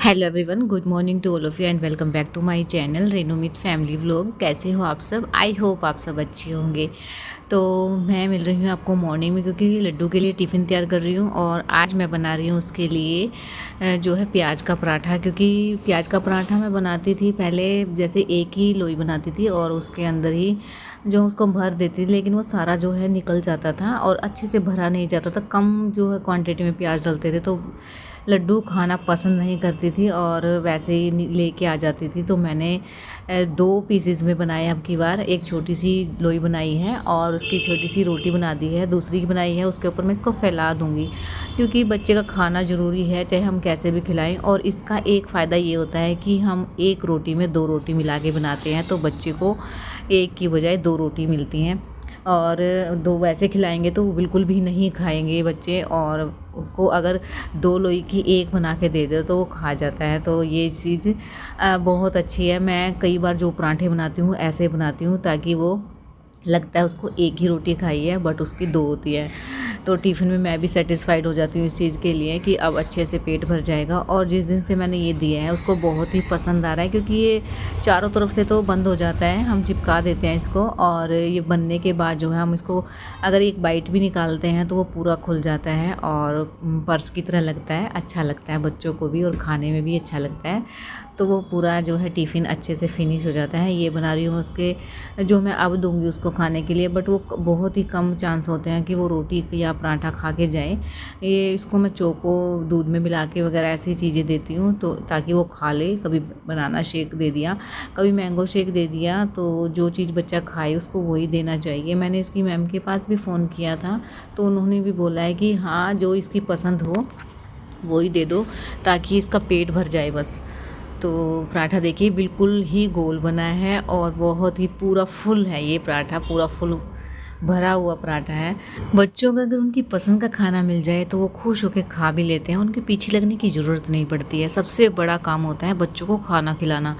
Hello everyone, good morning to all of you and welcome back to my channel रेनोमित family vlog. कैसे हो आप सब? I hope आप सब अच्छे होंगे। तो मैं मिल रही हूँ आपको मॉर्निंग में क्योंकि लड्डू के लिए टिफ़िन तैयार कर रही हूँ और आज मैं बना रही हूँ उसके लिए जो है प्याज का पराठा। क्योंकि प्याज का पराठा मैं बनाती थी पहले, जैसे एक ही लोई बनाती थी और उसके अंदर ही जो उसको भर देती थी, लेकिन वो सारा जो है निकल जाता था और अच्छे से भरा नहीं जाता था। कम जो है क्वांटिटी में प्याज डलते थे तो लड्डू खाना पसंद नहीं करती थी और वैसे ही लेके आ जाती थी। तो मैंने 2 पीसेस में बनाए अब की बार। एक छोटी सी लोई बनाई है और उसकी छोटी सी रोटी बना दी है, दूसरी की बनाई है उसके ऊपर मैं इसको फैला दूँगी क्योंकि बच्चे का खाना ज़रूरी है, चाहे हम कैसे भी खिलाएं। और इसका एक फ़ायदा ये होता है कि हम एक रोटी में 2 रोटी मिला के बनाते हैं तो बच्चे को एक की बजाय 2 रोटी मिलती हैं। और 2 वैसे खिलाएंगे तो वो बिल्कुल भी नहीं खाएंगे बच्चे, और उसको अगर 2 लोई की 1 बना के दे दो तो वो खा जाता है। तो ये चीज़ बहुत अच्छी है। मैं कई बार जो पराठे बनाती हूँ ऐसे बनाती हूँ ताकि वो लगता है उसको एक ही रोटी खाई है बट उसकी 2 होती है। तो टिफ़िन में मैं भी सेटिस्फाइड हो जाती हूँ इस चीज़ के लिए कि अब अच्छे से पेट भर जाएगा। और जिस दिन से मैंने ये दिया है उसको बहुत ही पसंद आ रहा है क्योंकि ये चारों तरफ से तो बंद हो जाता है, हम चिपका देते हैं इसको और ये बनने के बाद जो है हम इसको अगर एक बाइट भी निकालते हैं तो वो पूरा खुल जाता है और पर्स की तरह लगता है। अच्छा लगता है बच्चों को भी और खाने में भी अच्छा लगता है। तो वो पूरा जो है टिफ़िन अच्छे से फिनिश हो जाता है। ये बना रही हूँ उसके जो मैं अब दूंगी उसको खाने के लिए, बट वो बहुत ही कम चांस होते हैं कि वो रोटी या पराठा खा के जाए। ये इसको मैं चोको दूध में मिला के वगैरह ऐसी चीज़ें देती हूँ तो ताकि वो खा ले। कभी बनाना शेक दे दिया, कभी मैंगो शेक दे दिया, तो जो चीज़ बच्चा खाए उसको वही देना चाहिए। मैंने इसकी मैम के पास भी फ़ोन किया था तो उन्होंने भी बोला है कि हाँ, जो इसकी पसंद हो वही दे दो ताकि इसका पेट भर जाए बस। तो पराठा देखिए बिल्कुल ही गोल बना है और बहुत ही पूरा फुल है। ये पराठा पूरा फुल भरा हुआ पराठा है। बच्चों को अगर उनकी पसंद का खाना मिल जाए तो वो खुश होकर खा भी लेते हैं, उनके पीछे लगने की ज़रूरत नहीं पड़ती है। सबसे बड़ा काम होता है बच्चों को खाना खिलाना।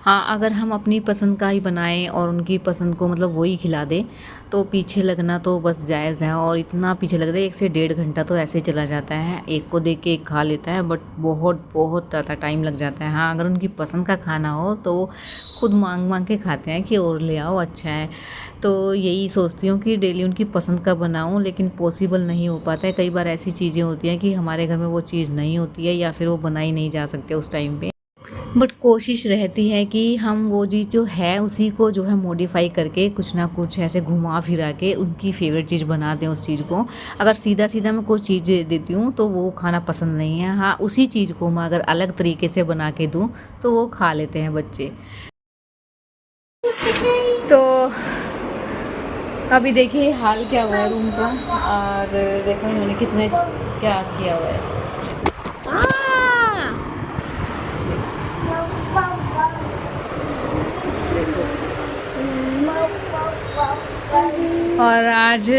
हाँ, अगर हम अपनी पसंद का ही बनाएं और उनकी पसंद को मतलब वही खिला दें तो पीछे लगना तो बस जायज़ है। और इतना पीछे लगता है 1 से 1.5 घंटा तो ऐसे ही चला जाता है। एक को देख के एक खा लेता है बट बहुत बहुत ज़्यादा टाइम लग जाता है। हाँ, अगर उनकी पसंद का खाना हो तो वो खुद मांग मांग के खाते हैं कि और ले आओ, अच्छा है। तो यही सोचती हूँ कि डेली उनकी पसंद का बनाऊँ, लेकिन पॉसिबल नहीं हो पाता है। कई बार ऐसी चीज़ें होती हैं कि हमारे घर में वो चीज़ नहीं होती है या फिर वो बनाई नहीं जा सकती उस टाइम पे। बट कोशिश रहती है कि हम वो चीज़ जो है उसी को जो है मॉडिफाई करके कुछ ना कुछ ऐसे घुमा फिरा के उनकी फेवरेट चीज़ बना दें उस चीज़ को। अगर सीधा सीधा मैं कोई चीज़ दे देती हूँ तो वो खाना पसंद नहीं है। हाँ, उसी चीज़ को मैं अगर अलग तरीके से बना के दूँ तो वो खा लेते हैं बच्चे। तो अभी देखिए हाल क्या हुआ है रूम का, और देखो इन्होंने कितने क्या किया हुआ है। और आज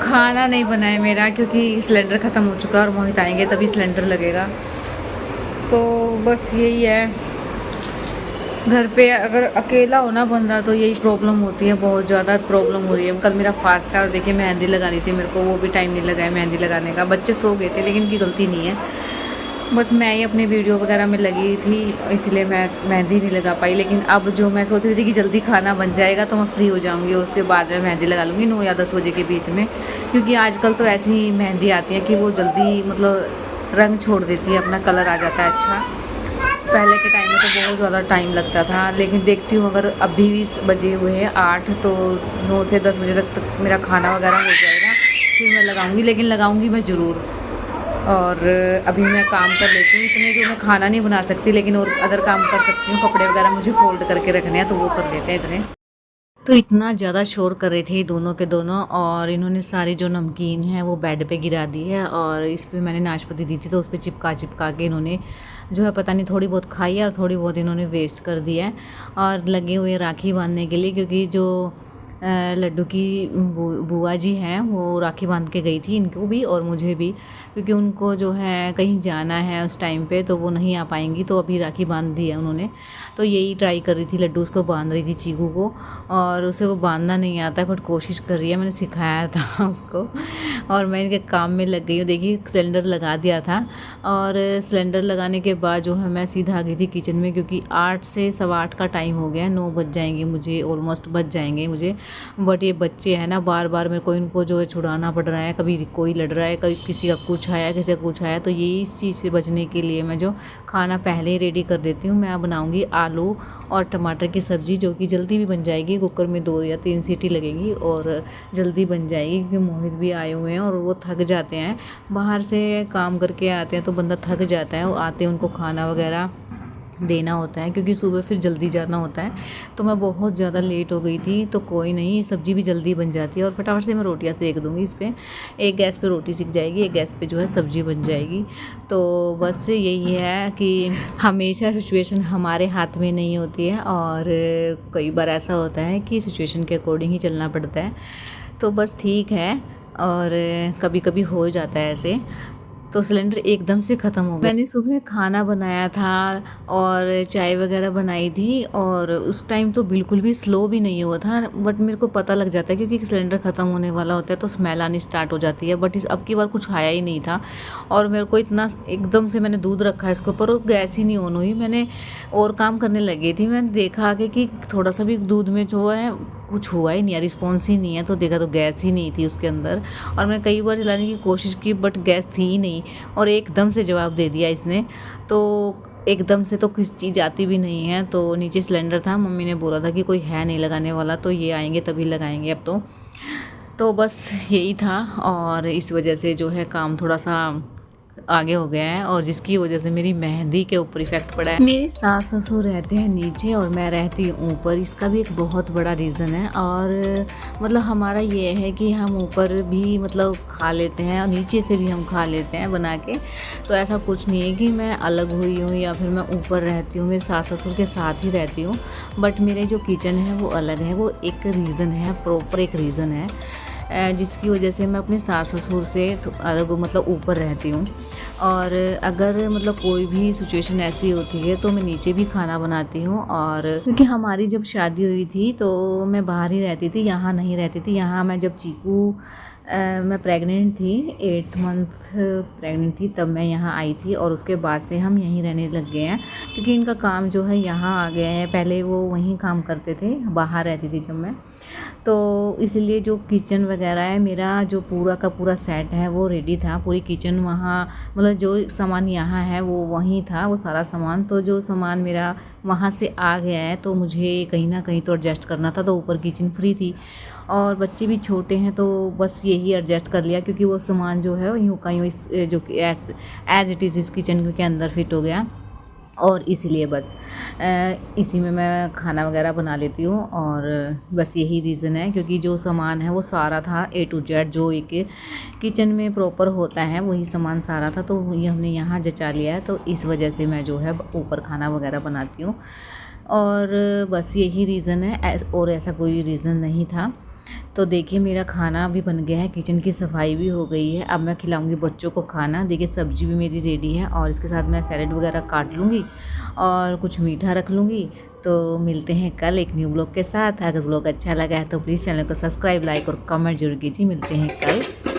खाना नहीं बना है मेरा क्योंकि सिलेंडर ख़त्म हो चुका है और मोहित आएंगे तभी सिलेंडर लगेगा। तो बस यही है, घर पे अगर अकेला होना बंदा तो यही प्रॉब्लम होती है, बहुत ज़्यादा प्रॉब्लम हो रही है। कल मेरा फास्ट था और देखिए मेहंदी लगानी थी मेरे को, वो भी टाइम नहीं लगा है मेहंदी लगाने का। बच्चे सो गए थे लेकिन उनकी गलती नहीं है, बस मैं ही अपनी वीडियो वगैरह में लगी थी इसलिए मैं मेहंदी नहीं लगा पाई। लेकिन अब जो मैं सोच रही थी कि जल्दी खाना बन जाएगा तो मैं फ्री हो जाऊंगी और उसके बाद मैं मेहंदी लगा लूँगी 9 या 10 बजे के बीच में। क्योंकि आजकल तो ऐसी मेहंदी आती है कि वो जल्दी मतलब रंग छोड़ देती है, अपना कलर आ जाता है अच्छा। पहले के टाइम में तो बहुत ज़्यादा टाइम लगता था, लेकिन देखती हूँ अगर अभी भी बजे हुए हैं 8 तो 9 से 10 बजे तक मेरा खाना वगैरह हो जाएगा, फिर मैं लगाऊंगी। लेकिन लगाऊंगी मैं ज़रूर। और अभी मैं काम कर लेती हूँ इतने जो मैं खाना नहीं बना सकती, लेकिन और अदर काम कर सकती हूँ। कपड़े वगैरह मुझे फोल्ड करके रखने हैं तो वो कर लेते हैं इतने। तो इतना ज़्यादा शोर कर रहे थे दोनों के दोनों, और इन्होंने सारी जो नमकीन है वो बेड पे गिरा दी है। और इस पर मैंने नाशपाती दी थी तो उस पर चिपका चिपका के इन्होंने जो है पता नहीं थोड़ी बहुत खाई है और थोड़ी बहुत इन्होंने वेस्ट कर दिया है। और लगे हुए राखी बांधने के लिए, क्योंकि जो लड्डू की बुआ जी हैं वो राखी बांध के गई थी इनको भी और मुझे भी, क्योंकि उनको जो है कहीं जाना है उस टाइम पे तो वो नहीं आ पाएंगी, तो अभी राखी बांध दी है उन्होंने। तो यही ट्राई कर रही थी, लड्डू उसको बांध रही थी चीकू को, और उसे वो बांधना नहीं आता है बट कोशिश कर रही है, मैंने सिखाया था उसको और मैं इनके काम में लग गई हूँ। देखिए सिलेंडर लगा दिया था और सिलेंडर लगाने के बाद जो है मैं सीधा आ गई थी किचन में, क्योंकि 8 से 8:15 का टाइम हो गया है, 9 बज जाएंगे मुझे, ऑलमोस्ट बज जाएंगे मुझे। बट ये बच्चे हैं ना, बार बार मेरे को इनको जो है छुड़ाना पड़ रहा है, कभी कोई लड़ रहा है, कभी किसी का कुछ आया किसी का कुछ आया। तो ये इस चीज़ से बचने के लिए मैं जो खाना पहले ही रेडी कर देती हूँ। मैं बनाऊँगी आलू और टमाटर की सब्ज़ी, जो कि जल्दी भी बन जाएगी, कुकर में 2 या 3 सीटी लगेंगी और जल्दी बन जाएगी, क्योंकि मोहित भी आए हुए हैं और वो थक जाते हैं, बाहर से काम करके आते हैं तो बंदा थक जाता है। वो आते हैं उनको खाना वगैरह देना होता है, क्योंकि सुबह फिर जल्दी जाना होता है। तो मैं बहुत ज़्यादा लेट हो गई थी, तो कोई नहीं, सब्ज़ी भी जल्दी बन जाती है और फटाफट से मैं रोटियां सेक दूँगी इस पर। एक गैस पे रोटी सिक जाएगी, एक गैस पे जो है सब्ज़ी बन जाएगी। तो बस यही है कि हमेशा सिचुएशन हमारे हाथ में नहीं होती है और कई बार ऐसा होता है कि सिचुएशन के अकॉर्डिंग ही चलना पड़ता है। तो बस ठीक है, और कभी कभी हो जाता है ऐसे। तो सिलेंडर एकदम से ख़त्म हो गया। मैंने सुबह खाना बनाया था और चाय वगैरह बनाई थी, और उस टाइम तो बिल्कुल भी स्लो भी नहीं हुआ था, बट मेरे को पता लग जाता है क्योंकि सिलेंडर ख़त्म होने वाला होता है तो स्मेल आनी स्टार्ट हो जाती है। बट इस अब की बार कुछ आया ही नहीं था, और मेरे को इतना एकदम से मैंने दूध रखा है इसके ऊपर और गैस ही नहीं ऑन हुई। मैंने और काम करने लगी थी, मैंने देखा आगे कि थोड़ा सा भी दूध में जो है कुछ हुआ ही नहीं है, रिस्पॉन्स ही नहीं है, तो देखा तो गैस ही नहीं थी उसके अंदर। और मैंने कई बार जलाने की कोशिश की बट गैस थी ही नहीं, और एकदम से जवाब दे दिया इसने। तो एकदम से तो किस चीज़ आती भी नहीं है। तो नीचे सिलेंडर था, मम्मी ने बोला था कि कोई है नहीं लगाने वाला, तो ये आएंगे तभी लगाएंगे अब तो बस यही था, और इस वजह से जो है काम थोड़ा सा आगे हो गया है, और जिसकी वजह से मेरी मेहंदी के ऊपर इफ़ेक्ट पड़ा है। मेरे सास ससुर रहते हैं नीचे और मैं रहती हूँ ऊपर, इसका भी एक बहुत बड़ा रीज़न है। और मतलब हमारा ये है कि हम ऊपर भी मतलब खा लेते हैं और नीचे से भी हम खा लेते हैं बना के। तो ऐसा कुछ नहीं है कि मैं अलग हुई हूँ या फिर मैं ऊपर रहती हूँ, मेरे सास ससुर के साथ ही रहती हूँ। बट मेरे जो किचन है वो अलग है, वो एक रीज़न है, प्रॉपर एक रीज़न है जिसकी वजह से मैं अपने सास ससुर से अलग मतलब ऊपर रहती हूँ। और अगर मतलब कोई भी सिचुएशन ऐसी होती है तो मैं नीचे भी खाना बनाती हूँ। और क्योंकि हमारी जब शादी हुई थी तो मैं बाहर ही रहती थी, यहाँ नहीं रहती थी। यहाँ मैं जब चीकू मैं प्रेग्नेंट थी, 8 मंथ प्रेग्नेंट थी, तब मैं यहाँ आई थी, और उसके बाद से हम यहीं रहने लग गए हैं, क्योंकि इनका काम जो है यहाँ आ गया है। पहले वो वहीं काम करते थे, बाहर रहती थी जब मैं, तो इसलिए जो किचन वगैरह है मेरा जो पूरा का पूरा सेट है वो रेडी था। पूरी किचन वहाँ मतलब जो सामान यहाँ है वो वहीं था, वो सारा सामान। तो जो सामान मेरा वहाँ से आ गया है तो मुझे कहीं ना कहीं तो एडजस्ट करना था, तो ऊपर किचन फ्री थी और बच्चे भी छोटे हैं, तो बस यही एडजस्ट कर लिया, क्योंकि वो सामान जो है यूँ का यूँ इस जो कि एज इट इज़ इस किचन के अंदर फिट हो गया। और इसीलिए बस इसी में मैं खाना वगैरह बना लेती हूँ। और बस यही रीज़न है, क्योंकि जो सामान है वो सारा था A to Z, जो एक किचन में प्रॉपर होता है वही सामान सारा था, तो ये हमने यहाँ जचा लिया है। तो इस वजह से मैं जो है ऊपर खाना वगैरह बनाती हूँ, और बस यही रीज़न है, और ऐसा कोई रीज़न नहीं था। तो देखिए मेरा खाना भी बन गया है, किचन की सफाई भी हो गई है। अब मैं खिलाऊंगी बच्चों को खाना। देखिए सब्ज़ी भी मेरी रेडी है, और इसके साथ मैं सैलेड वगैरह काट लूँगी और कुछ मीठा रख लूँगी। तो मिलते हैं कल एक न्यू ब्लॉग के साथ। अगर ब्लॉग अच्छा लगा है तो प्लीज़ चैनल को सब्सक्राइब, लाइक और कमेंट जरूर कीजिए। मिलते हैं कल।